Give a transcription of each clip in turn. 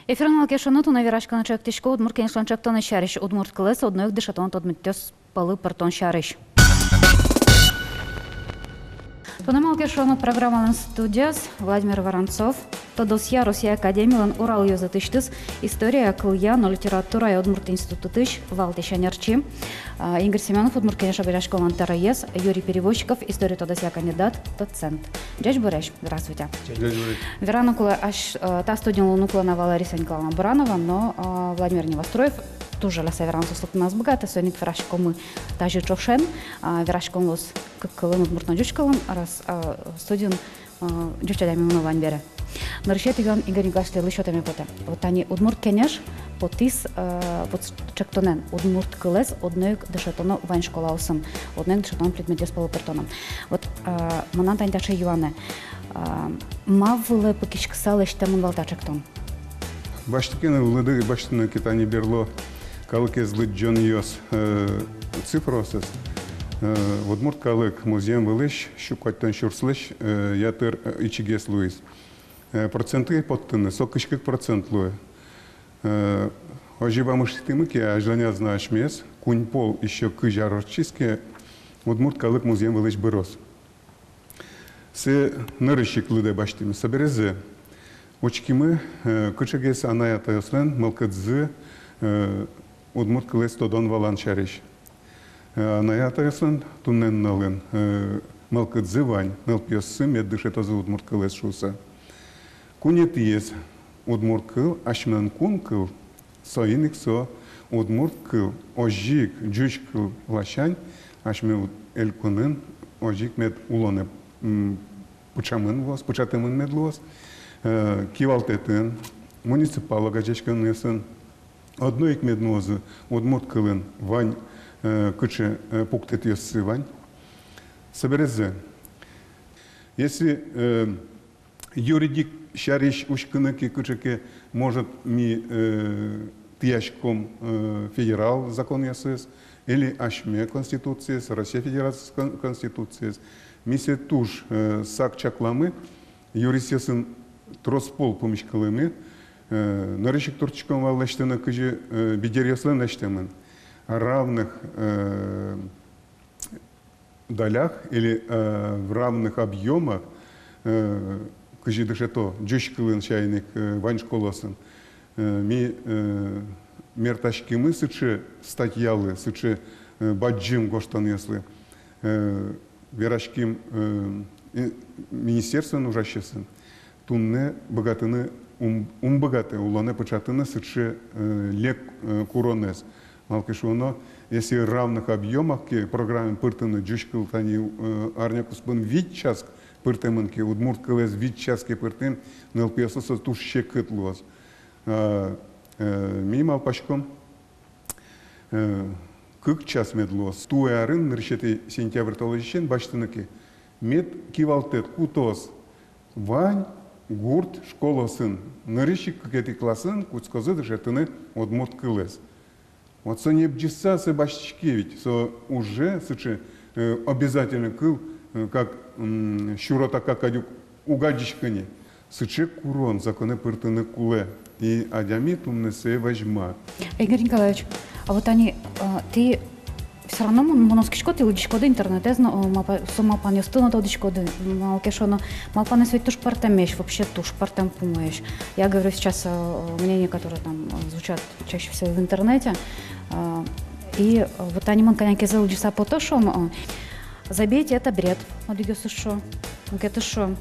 Ефиран алкешонут на вирашка на чек тишко удмурт конечно чек на шариш удмурт класс одной дышатон одмитёс полы партон шариш. Тунам алкешонут программа студияс Владимир Воронцов. Тодосья Россия Академия Урал Юзатыштыс история кылья но литература и удмурт институтыш Валтишанерчи. Игорь Семенов удмурт конечно вирашка ТРС Юрий Перевозчиков история Тодосья кандидат доцент. Джеч Буреш, здравствуйте. Веранукула аж та студия лунукула на Валерия Николаевна Буранова, но Владимир Невостроев тоже ла северанцу слуг нас богато, сегодня вирашка мы даже човшен, вирашка лос как кылым удмурт наджучкалым, раз студион дючадами унувань бере. Нарушает Игорь Николаевич лишотами поте. Вот они удмурт кенеш потис вот чектонен удмурт кылес одной дешатоно вайн школаусом, одной дешатоно предмете с полупертоном. Вот мананта инташе юане мавле покишксалы штамун валта чектон. Баштыкины улыды баштыны китани берло калыкез лыджон йос цифросыз. Удмурт калык музеем вылыш щукаттан шурслыш ятыр ичигес луис. Проценты подтыны, сокышкик процент луи. Ожиба мыштымыки, ажланя знаешь мес, кунь пол еще кыжарочиске, удмурт калык музеем вылыш бырос. Се нырыщик лыды баштыми соберезе. Очкимы кычыгес анаята яслен мылкыдзы удмурт кылес тодон валан шариш. Анаята яслен туннен налын мылкыдзы вань, мылпьёссы меддыше тозы удмурт кылес шуса. Кунет ез удмурт кыл, ашмен кун кыл, соиник со удмурт кыл, ожик, джуч кыл лашань, ашмен эль кунын, ожик мед улоне пучамын лос, пучатымын мед лос, кивалтетін, муниципалы гажечкан есын, одной ик меднозы, удмурт кылын, вань, кычы пуктет есі вань. Соберезе, если юридик шариш ушкыныки кычыке может ми тияшком федерал закон ясыз, или ашме конституции, Россия Федерация конституции, мисе туш сак чакламы, юрисесын троспол помешкалымы, нарышик турчиком валлаштына кыжы бедерьяслын аштымын, равных долях или в равных объемах кыжы дышето джушкалын чайник вань школасын, ми мерташкимы сычы статьялы, сычы баджим гоштан яслы, верашким министерствен ужащесын, тунне богатыны богаты, улане початыны сычы лек куронес. Малкишуно, если в равных объемах программе пыртыны джушкал тани арнякус бен вид час пыртымынки, удмурт кылез вид часки пыртын, нлпсс туш щекыт луаз. Ми малпашком кык час медлуаз. Туэ арын ныршети сентябрь толожищен баштыныки. Мед кивалтет кутоз вань гурт школасын. Нырышик кыгети классын куцкозы дышетыны удмурт кылез. Вот со небджиса се баштичкевич, со уже сычы обязательно кыл, как щурота какадюк угадичкани, сычы курон, законы пыртыны куле, и адями тумны се важма. Игорь Николаевич, а вот они, ты все равно моноскишко ты лудишко до интернета, сама паня стына то лудишко до малкешоно, малпаны свет туш партамеш, вообще туш партам помоешь. Я говорю сейчас мнения, которые там звучат чаще всего в интернете, и вот они манканяки залудиса по то, что забейте, это бред. Вот идет что, это что.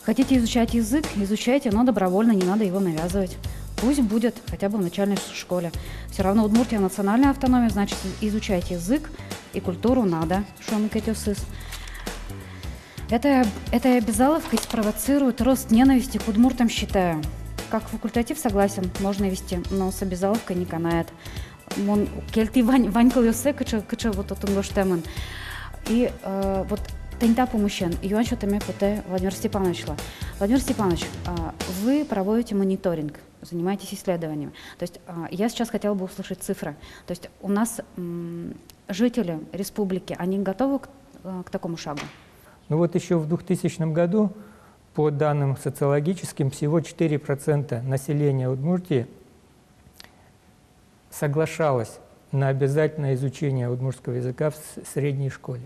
Хотите изучать язык, изучайте, но добровольно, не надо его навязывать. Пусть будет хотя бы в начальной школе. Все равно Удмуртия национальная автономия, значит, изучать язык и культуру надо. Эта обязаловка спровоцирует рост ненависти к удмуртам, считаю. Как факультатив согласен, можно вести, но с обязаловкой не канает. Кельти ванькал юсе, кыча вот от унгоштемен. И вот теньта помощен. И он что-то мне поте Владимир Степанович. Владимир Степанович, вы проводите мониторинг, занимаетесь исследованиями. То есть я сейчас хотела бы услышать цифры. То есть у нас жители республики, они готовы к такому шагу? Ну вот еще в 2000 году по данным социологическим, всего 4% населения Удмуртии соглашалось на обязательное изучение удмуртского языка в средней школе.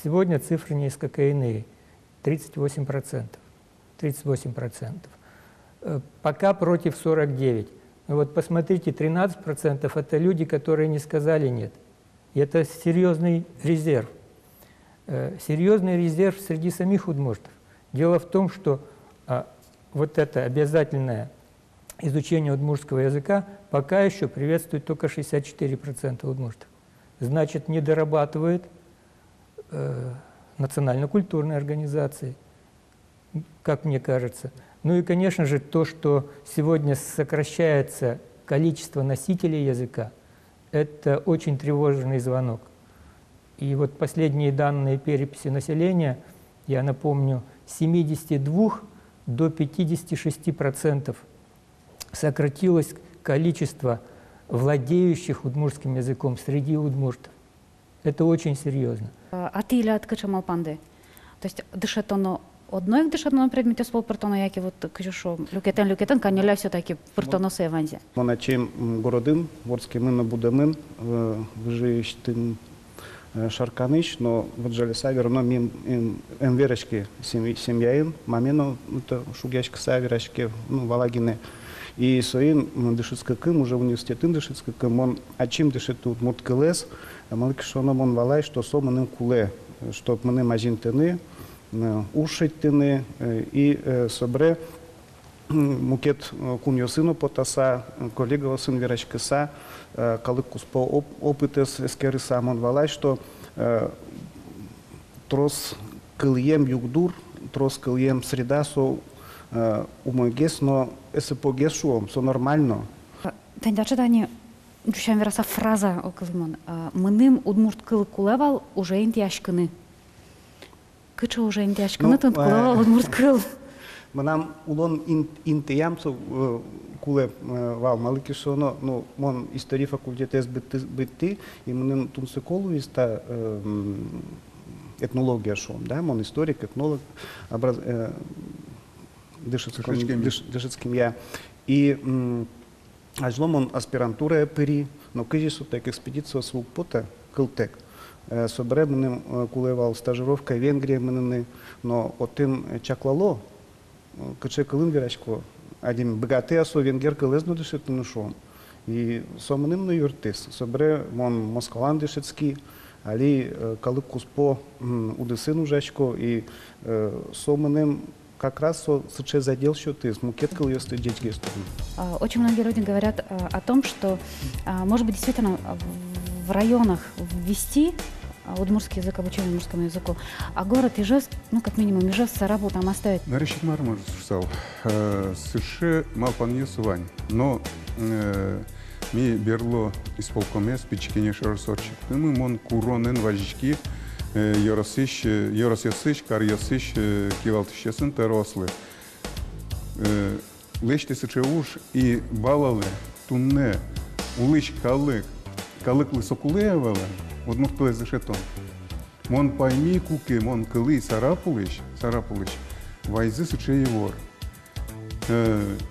Сегодня цифры несколько иные – 38%. 38%. Пока против 49%. Но вот посмотрите, 13% – это люди, которые не сказали «нет». И это серьезный резерв. Серьезный резерв среди самих удмуртов. Дело в том, что вот это обязательное изучение удмуртского языка пока еще приветствует только 64% удмуртов. Значит, не дорабатывает национально-культурные организации, как мне кажется. Ну и, конечно же, то, что сегодня сокращается количество носителей языка, это очень тревожный звонок. И вот последние данные переписи населения, я напомню, с 72 до 56% сократилось количество владеющих удмуртским языком среди удмуртов. Это очень серьезно. А ти или откачамал панды? То есть дышит оно одной дышит на предмете спортона, як и вот кажу, люкетен, канеля все-таки портоносы еванзи. Моначим городин, ворский мын будемын, выжиштин шарканыш, но вот жалеса верно мим энверочки семьяин, мамено это шугяшка саверочки, ну валагины. И своим дышицкакым уже университетын дышицкакым он ачим дышит тут муткелес, малык шоном он валай, что соманым куле, что мы мазинтены, ушиттены и собре мукет куньосыну потаса, коллега сын верачкаса, калыкус по опытес эскеры сам он валай, что трос кыльем югдур, трос кыльем среда со умогес, но если по гесу, все нормально. Тендячи дани, душам вераса фраза околимон. Мыним удмурт кыл кулевал уже интияшкыны. Кыча уже интияшкыны тент кулевал удмурт кыл. Манам улон интиямцу куле вал малыки шоно, ну мон истории факультетес бытты и мыним тунсеколу иста этнология шом, да, мон историк, этнолог, дышицким я. И ажлом он аспирантура пыри, но кажется, так экспедиция с Лукпота, Кылтек. Собре менем кулевал стажировка в Венгрии менены, но отым чаклало, каче кылын верачко, один богатый осо венгер кылезно дышит нушом. И соменым на юртис, собре мон москалан дышицкий, али калык куспо удысын ужачко и соменым как раз сейчас задел счеты с мукеткой ее студентки. Очень многие люди говорят о том, что, может быть, действительно в районах ввести удмуртский язык, обучение удмуртскому языку, а город Ижевск, ну, как минимум, Ижевск, Сарабу там оставить. Нарещик мармур сказал, США малпан сувань, но ми берло исполкоме спичкине шарсорчик. Мы мон куронен важички, Yorosyasyş, Karyasyş, Kivaltışyasın teroslı. Leştesi çavuş i balalı, tunne, uliş kalıklı sokulayavalı, odmurtlı zışeton. Mon paymi kuki, mon kılı sarapılış, vayzı sıçayıvor.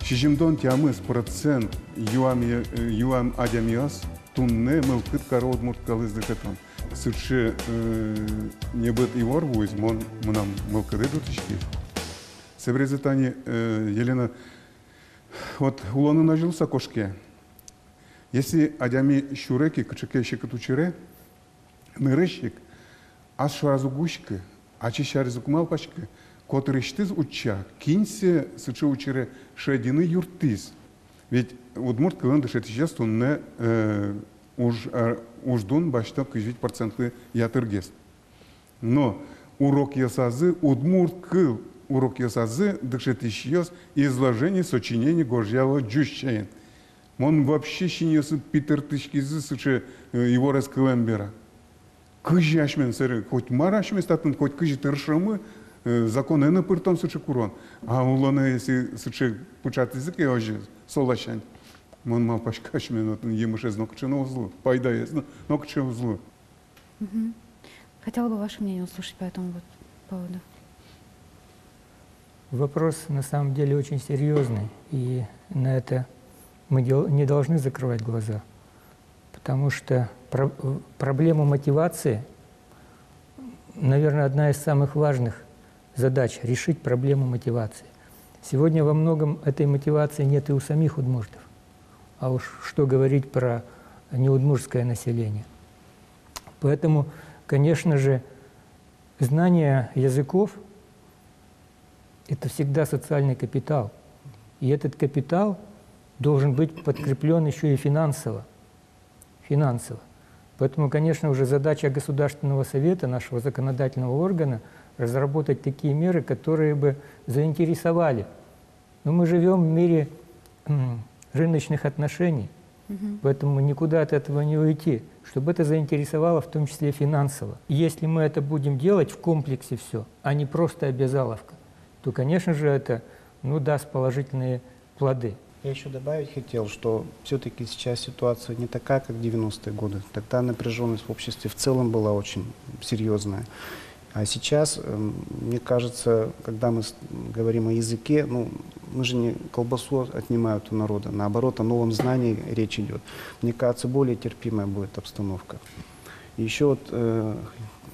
Şijimdon tiyamız процент yuam adamiyas, tunne mılkıt kara odmurtkalı zışeton. Сычи не быт и вор вуз, мы нам мелкады дуточки. Себрезетани Елена, вот улону нажился кошке. Если адями щуреки, качеке щекотучере, нырыщик, а шаразу гушки, а чищаризу кумалпачки, который штиз уча, кинься сычи учере шедины юртиз. Ведь удмурт кылынды шетищесту не уждун башта кыжить проценты ятыргес. Но урок ясазы, удмурт кыл урок ясазы, дышетищес изложение сочинений горжава джущаен. Он вообще щенесы Питер Тышкизы сыче его раскылэмбера. Кыжи ашмен сыры, хоть марашмен статын, хоть кыжи тыршамы, закон эна пыртон сыче курон. А улона если сыче пучат язык я ожи солашань. Он мал пашкашмен, ему шесть нокчено узлу. Пайда есть, нокче узлу. Хотела бы ваше мнение услышать по этому поводу. Вопрос на самом деле очень серьезный, и на это мы не должны закрывать глаза, потому что проблема мотивации, наверное, одна из самых важных задач – решить проблему мотивации. Сегодня во многом этой мотивации нет и у самих удмуртов, а уж что говорить про неудмуртское население. Поэтому, конечно же, знание языков – это всегда социальный капитал. И этот капитал должен быть подкреплен еще и финансово. Поэтому, конечно, уже задача Государственного совета, нашего законодательного органа, разработать такие меры, которые бы заинтересовали. Но мы живем в мире рыночных отношений, поэтому никуда от этого не уйти, чтобы это заинтересовало в том числе финансово. И если мы это будем делать в комплексе все, а не просто обязаловка, то, конечно же, это даст положительные плоды. Я еще добавить хотел, что все-таки сейчас ситуация не такая, как в 90-е годы. Тогда напряженность в обществе в целом была очень серьезная. А сейчас, мне кажется, когда мы говорим о языке, мы же не колбасу отнимают у народа, наоборот, о новом знании речь идет. Мне кажется, более терпимая будет обстановка. И еще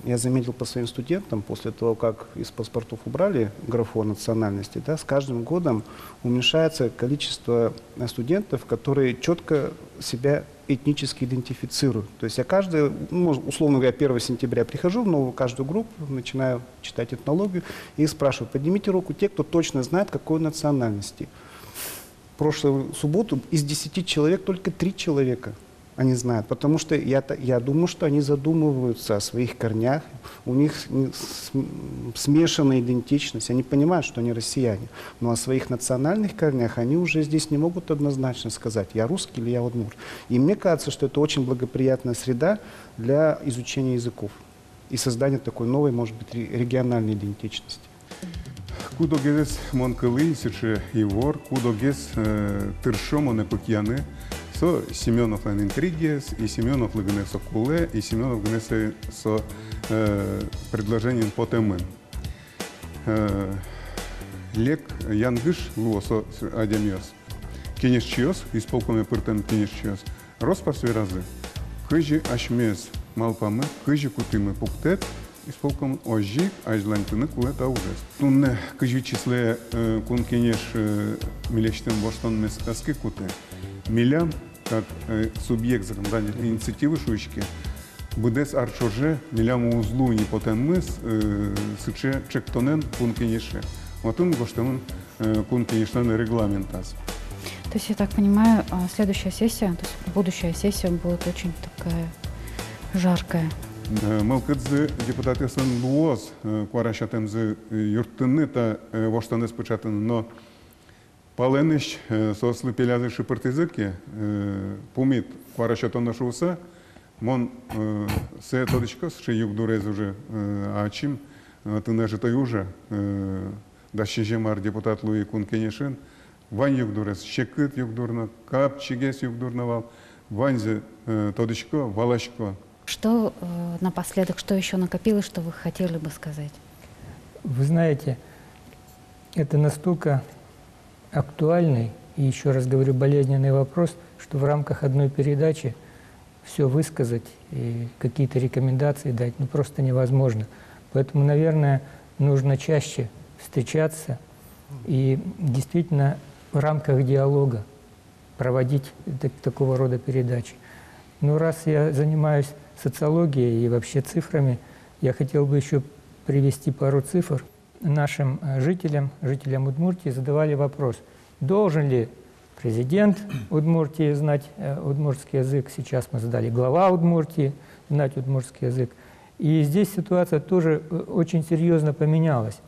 я заметил по своим студентам, после того, как из паспортов убрали графу о национальности, с каждым годом уменьшается количество студентов, которые четко себя этнически идентифицируют. То есть я условно говоря, 1 сентября прихожу в новую каждую группу, начинаю читать этнологию и спрашиваю: поднимите руку те, кто точно знает, какой национальности. В прошлую субботу из 10 человек только 3 человека они знают, потому что я думаю, что они задумываются о своих корнях, у них смешанная идентичность, они понимают, что они россияне, но о своих национальных корнях они уже здесь не могут однозначно сказать, я русский или я удмурт. И мне кажется, что это очень благоприятная среда для изучения языков и создания такой новой, может быть, региональной идентичности. Кудогез Монкалы, Сиче Ивор, Кудогез Тыршомо Непокьяны, Семенов на интригес, и Семенов лыгне со куле, и Семенов гне со предложением по темам. Лек Янгыш луосо адямиос. Кенешчиос, исполкоме пыртен кенешчиос. Роспасве разы. Хыжи ашмес малпамы, хыжи кутымы пуктет, исполком ожик, ажлантыны куле таужес. Тунне хыжи числе кун кенеш милештен воштон мес аски куте. Милям как субъект законодательной инициативы Шуйчики, будес арчоже, миляму узлу не потенмыс, сыче чектонен кункинеше. Вот он гоштемон кункинешный регламентас. То есть, я так понимаю, следующая сессия, то есть будущая сессия будет очень такая жаркая. Малкадзе депутаты сын луоз, кварашатемзе юртыны та воштаны спочатаны, но Паленыш сослы пелязы шипартызыки, пумит кварашатон нашуса, мон се тодочкос, ши югдурез уже ачим, ты нажитой уже, да щежемар депутат Луи Кункенешин, вань югдурез, щекыт югдурна, кап чигес югдурнавал, ваньзе тодочко, валашко. Что напоследок, что еще накопилось, что вы хотели бы сказать? Вы знаете, это настолько актуальный и, еще раз говорю, болезненный вопрос, что в рамках одной передачи все высказать и какие-то рекомендации дать просто невозможно. Поэтому, наверное, нужно чаще встречаться и действительно в рамках диалога проводить такого рода передачи. Но раз я занимаюсь социологией и вообще цифрами, я хотел бы еще привести пару цифр. Нашим жителям Удмуртии задавали вопрос, должен ли президент Удмуртии знать удмуртский язык. Сейчас мы задали глава Удмуртии знать удмуртский язык. И здесь ситуация тоже очень серьезно поменялась.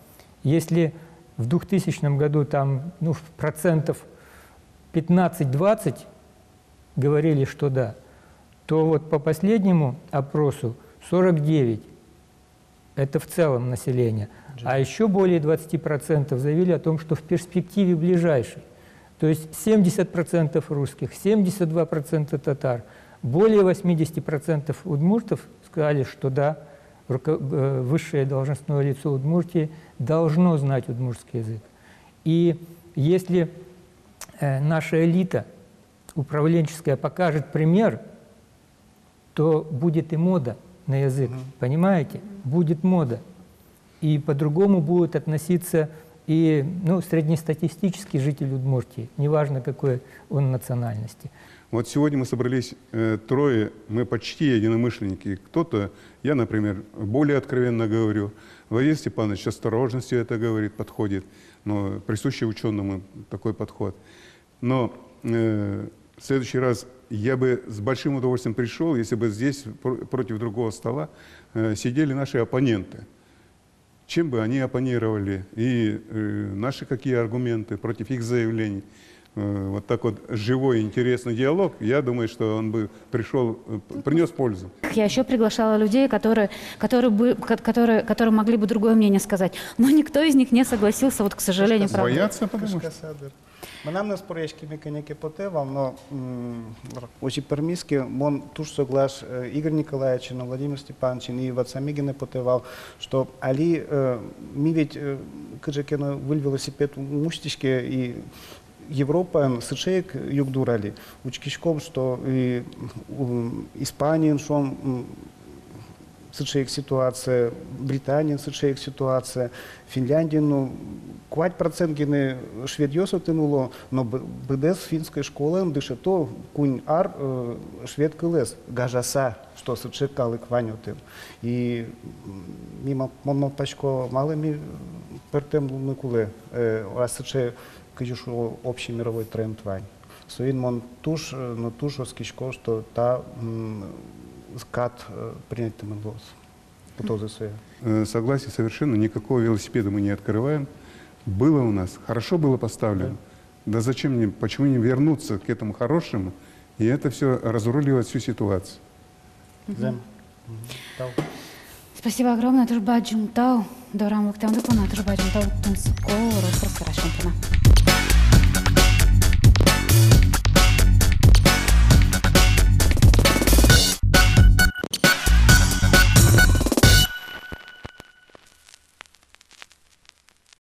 Если в 2000 году там процентов 15-20 говорили, что да, то вот по последнему опросу 49. Это в целом население. А еще более 20% заявили о том, что в перспективе ближайшей. То есть 70% русских, 72% татар, более 80% удмуртов сказали, что да, высшее должностное лицо Удмуртии должно знать удмуртский язык. И если наша элита управленческая покажет пример, то будет и мода на язык, понимаете? Будет мода. И по-другому будут относиться и среднестатистический житель Удмуртии, неважно какой он национальности. Вот сегодня мы собрались трое, мы почти единомышленники. Кто-то, я, например, более откровенно говорю, Владимир Степанович с осторожностью это говорит, подходит, но присущий ученому такой подход. Но в следующий раз я бы с большим удовольствием пришел, если бы здесь против другого стола сидели наши оппоненты. Чем бы они оппонировали, и наши какие аргументы против их заявлений. Вот так вот живой, интересный диалог, я думаю, что он бы принес пользу. Я еще приглашала людей, которые могли бы другое мнение сказать. Но никто из них не согласился, вот, к сожалению, правда. Боятся, потому что... Нам не споречки механики потевал, но очень пермиски, он туж соглаш Игорь Николаевич, Владимир Степанович и Вацамигин потевал, что али ми ведь кыжекена выль велосипед мустички и Европа сычеек югдурали, учкишком, что и Испания, что сычеек ситуация, Британия сычеек ситуация, Финляндия, квать процентгины шведьёсу тянуло, но бдес финской школы, дыше то кунь ар швед кылес, гажаса, что сычекал и кванютым. И мимо пачко малыми пертем луныкулы, а сыче кажешь общий мировой тренд вань. Соин мон туш, но туш оскишко, что та скат принять там голос. Согласен совершенно, никакого велосипеда мы не открываем. Было у нас, хорошо было поставлено. Да зачем мне, почему не вернуться к этому хорошему, и это все разруливает всю ситуацию. Спасибо огромное. Тоже баджум тау. Дорам луктам дупана. Тоже баджум тау. Тунско. Раскрашен.